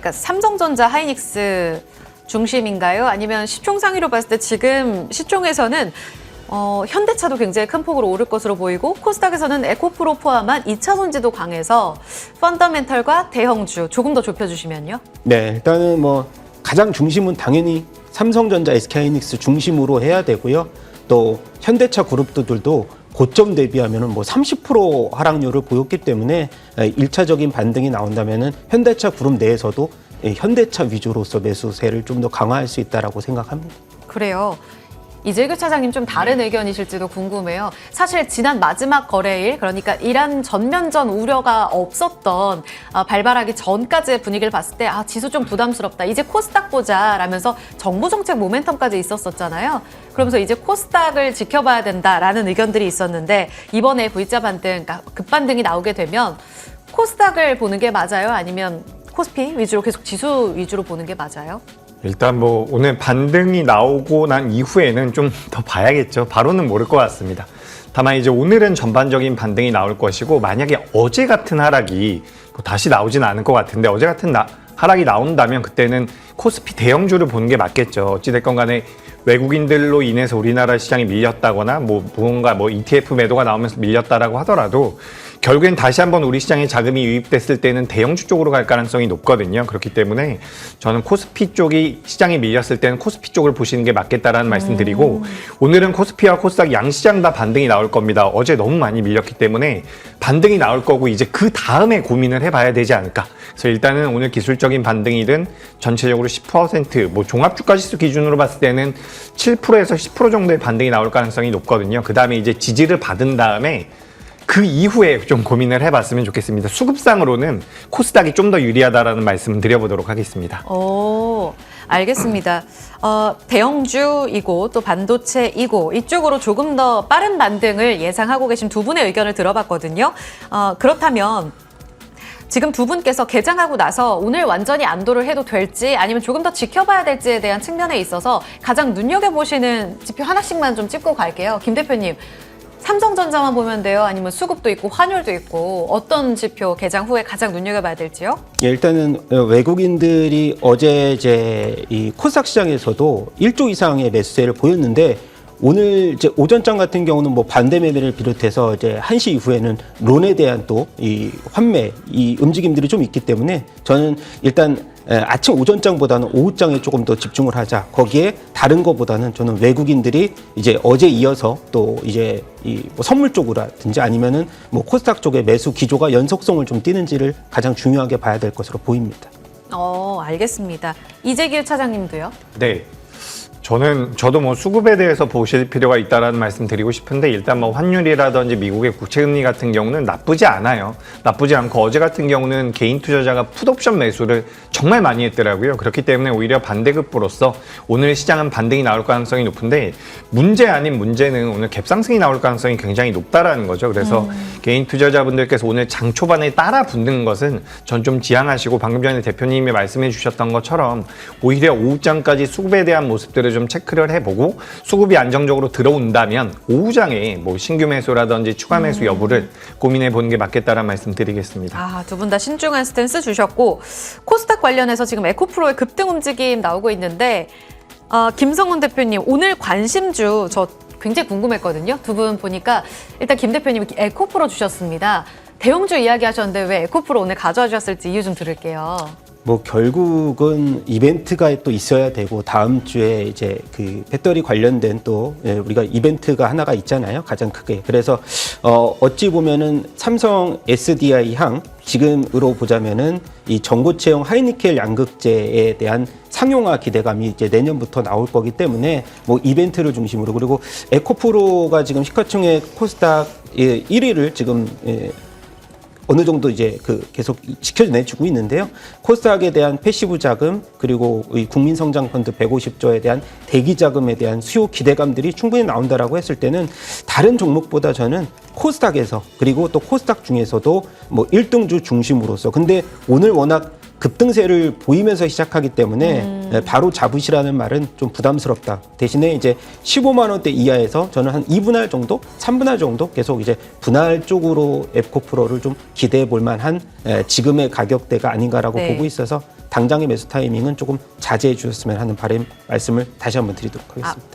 그러니까 삼성전자, 하이닉스 중심인가요? 아니면 시총 상위로 봤을 때 지금 시총에서는 현대차도 굉장히 큰 폭으로 오를 것으로 보이고 코스닥에서는 에코프로 포함한 2차 손지도 강해서 펀더멘털과 대형주 조금 더 좁혀주시면요. 네, 일단은 뭐 가장 중심은 당연히 삼성전자, SK하이닉스 중심으로 해야 되고요. 또 현대차 그룹들도 고점 대비하면은 뭐 30% 하락률을 보였기 때문에 1차적인 반등이 나온다면은 현대차 그룹 내에서도 현대차 위주로서 매수세를 좀 더 강화할 수 있다라고 생각합니다. 그래요. 이재규 차장님 좀 다른 의견이실지도 궁금해요. 사실 지난 마지막 거래일, 그러니까 이란 전면전 우려가 없었던 발발하기 전까지의 분위기를 봤을 때 지수 좀 부담스럽다. 이제 코스닥 보자 라면서 정부 정책 모멘텀까지 있었었잖아요. 그러면서 이제 코스닥을 지켜봐야 된다라는 의견들이 있었는데 이번에 V자 반등, 그러니까 급반등이 나오게 되면 코스닥을 보는 게 맞아요? 아니면 코스피 위주로 계속 지수 위주로 보는 게 맞아요? 일단 뭐 오늘 반등이 나오고 난 이후에는 좀 더 봐야겠죠. 바로는 모를 것 같습니다. 다만 이제 오늘은 전반적인 반등이 나올 것이고 만약에 어제 같은 하락이 다시 나오진 않을 것 같은데 어제 같은 하락이 나온다면 그때는 코스피 대형주를 보는 게 맞겠죠. 어찌됐건 간에 외국인들로 인해서 우리나라 시장이 밀렸다거나 무언가 ETF 매도가 나오면서 밀렸다라고 하더라도 결국엔 다시 한번 우리 시장에 자금이 유입됐을 때는 대형주 쪽으로 갈 가능성이 높거든요. 그렇기 때문에 저는 코스피 쪽이 시장에 밀렸을 때는 코스피 쪽을 보시는 게 맞겠다라는 말씀 드리고 오늘은 코스피와 코스닥 양시장 다 반등이 나올 겁니다. 어제 너무 많이 밀렸기 때문에 반등이 나올 거고 이제 그 다음에 고민을 해봐야 되지 않을까. 그래서 일단은 오늘 기술적인 반등이든 전체적으로 10% 종합주가지수 기준으로 봤을 때는 7%에서 10% 정도의 반등이 나올 가능성이 높거든요. 그 다음에 이제 지지를 받은 다음에 그 이후에 좀 고민을 해봤으면 좋겠습니다. 수급상으로는 코스닥이 좀 더 유리하다라는 말씀을 드려보도록 하겠습니다. 오, 알겠습니다. 대형주이고 또 반도체이고 이쪽으로 조금 더 빠른 반등을 예상하고 계신 두 분의 의견을 들어봤거든요. 그렇다면 지금 두 분께서 개장하고 나서 오늘 완전히 안도를 해도 될지 아니면 조금 더 지켜봐야 될지에 대한 측면에 있어서 가장 눈여겨보시는 지표 하나씩만 좀 짚고 갈게요. 김 대표님. 삼성전자만 보면 돼요? 아니면 수급도 있고 환율도 있고 어떤 지표 개장 후에 가장 눈여겨봐야 될지요? 예, 일단은 외국인들이 어제 이제 이 코스닥 시장에서도 1조 이상의 매수세를 보였는데 오늘 이제 오전장 같은 경우는 뭐 반대 매매를 비롯해서 이제 1시 이후에는 론에 대한 또 이 환매 이 움직임들이 좀 있기 때문에 저는 일단 아침 오전장보다는 오후장에 조금 더 집중을 하자. 거기에 다른 거보다는 저는 외국인들이 이제 어제 이어서 또 이제 이 뭐 선물 쪽이라든지 아니면은 뭐 코스닥 쪽의 매수 기조가 연속성을 좀 띠는지를 가장 중요하게 봐야 될 것으로 보입니다. 알겠습니다. 이재규 차장님도요? 네. 저도 뭐 수급에 대해서 보실 필요가 있다라는 말씀 드리고 싶은데 일단 뭐 환율이라든지 미국의 국채금리 같은 경우는 나쁘지 않아요. 나쁘지 않고 어제 같은 경우는 개인 투자자가 풋옵션 매수를 정말 많이 했더라고요. 그렇기 때문에 오히려 반대급부로서 오늘 시장은 반등이 나올 가능성이 높은데 문제 아닌 문제는 오늘 갭상승이 나올 가능성이 굉장히 높다라는 거죠. 그래서 개인 투자자분들께서 오늘 장 초반에 따라 붙는 것은 전 좀 지양하시고 방금 전에 대표님이 말씀해 주셨던 것처럼 오히려 오후장까지 수급에 대한 모습들을 좀 체크를 해보고 수급이 안정적으로 들어온다면 오후장에 뭐 신규 매수라든지 추가 매수 여부를 고민해 보는 게 맞겠다라는 말씀 드리겠습니다. 두 분 다 신중한 스탠스 주셨고 코스닥 관련해서 지금 에코프로의 급등 움직임 나오고 있는데 김성훈 대표님 오늘 관심주 저 굉장히 궁금했거든요. 두 분 보니까 일단 김 대표님이 에코프로 주셨습니다. 대형주 이야기 하셨는데 왜 에코프로 오늘 가져와 주셨을지 이유 좀 들을게요. 뭐 결국은 이벤트가 또 있어야 되고 다음 주에 이제 그 배터리 관련된 또 우리가 이벤트가 하나가 있잖아요. 가장 크게. 그래서 어찌 보면은 삼성 SDI 향 지금으로 보자면은 이 전고체형 하이니켈 양극재에 대한 상용화 기대감이 이제 내년부터 나올 거기 때문에 뭐 이벤트를 중심으로 그리고 에코프로가 지금 시가총액 코스닥 1위를 지금 어느 정도 이제 계속 지켜내주고 있는데요. 코스닥에 대한 패시브 자금 그리고 이 국민성장펀드 150조에 대한 대기 자금에 대한 수요 기대감들이 충분히 나온다라고 했을 때는 다른 종목보다 저는 코스닥에서 그리고 또 코스닥 중에서도 뭐 1등주 중심으로서 근데 오늘 워낙 급등세를 보이면서 시작하기 때문에 바로 잡으시라는 말은 좀 부담스럽다. 대신에 이제 15만 원대 이하에서 저는 한 2분할 정도, 3분할 정도 계속 이제 분할 쪽으로 에코프로를 좀 기대해 볼 만한 지금의 가격대가 아닌가라고 보고 있어서 당장의 매수 타이밍은 조금 자제해 주셨으면 하는 바람 말씀을 다시 한번 드리도록 하겠습니다.